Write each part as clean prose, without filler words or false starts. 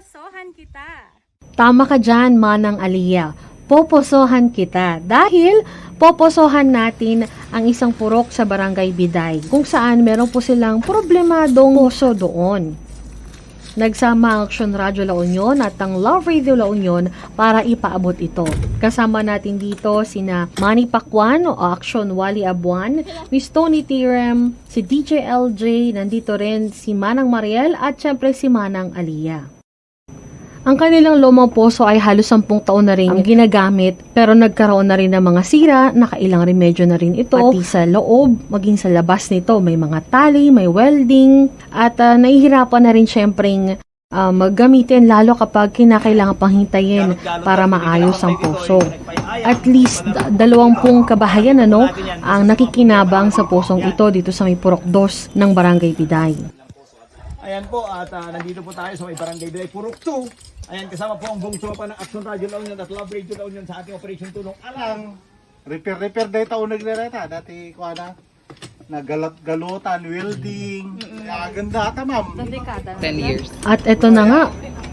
Poposohan kita. Tama ka dyan, Manang Aliyah. Poposohan kita dahil poposohan natin ang isang purok sa Barangay Biday kung saan meron po silang problemadong poso doon. Nagsama ang Action Radio La Union at ang Love Radio La Union para ipaabot ito. Kasama natin dito sina Manny Pacquiao o Action Wally Abuan, Miss Tony Tirem, si DJ LJ, nandito rin si Manang Mariel at syempre si Manang Aliyah. Ang kanilang lumang poso ay halos 10 taon na rin ang ginagamit pero nagkaroon na rin ng mga sira, nakailang remedyo na rin ito. Pati sa loob, maging sa labas nito, may mga tali, may welding at nahihirapan na rin syempreng maggamitin lalo kapag kinakailangan pang hintayin para maayos ang poso. At least 20 kabahayan ang nakikinabang sa posong ito dito sa may Purok 2 ng Barangay Biday. Ayan po, at nandito po tayo sa may Barangay Biday, Purok 2. Ayan, kasama po ang buong tropa ng Action Radio La Union at Love Radio La Union sa ating Operation Tulong Alang. Repair day taon naglireta. Dati ko nagalat-galutan, welding. Ganda ata, ma'am. 10 years. At eto na nga,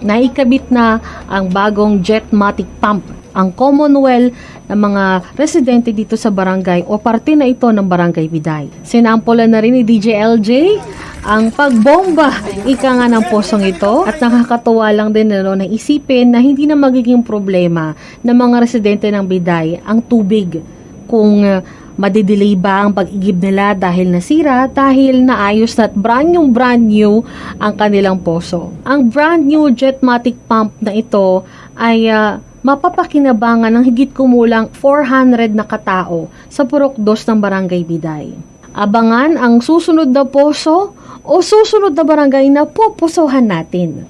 naikabit na ang bagong Jetmatic pump, ang Commonwealth ng mga residente dito sa barangay o parte na ito ng Barangay Biday. Sinampulan na rin ni DJ LJ ang pagbomba ika nga ng posong ito at nakakatuwa lang din na isipin na hindi na magiging problema ng mga residente ng Biday ang tubig kung madidelay ba ang pag-igib nila dahil nasira, dahil naayos na at brand new ang kanilang poso. Ang brand new Jetmatic pump na ito ay mapapakinabangan ng higit kumulang 400 na katao sa Purok 2 ng Barangay Biday. Abangan ang susunod na poso o susunod na barangay na poposohan natin.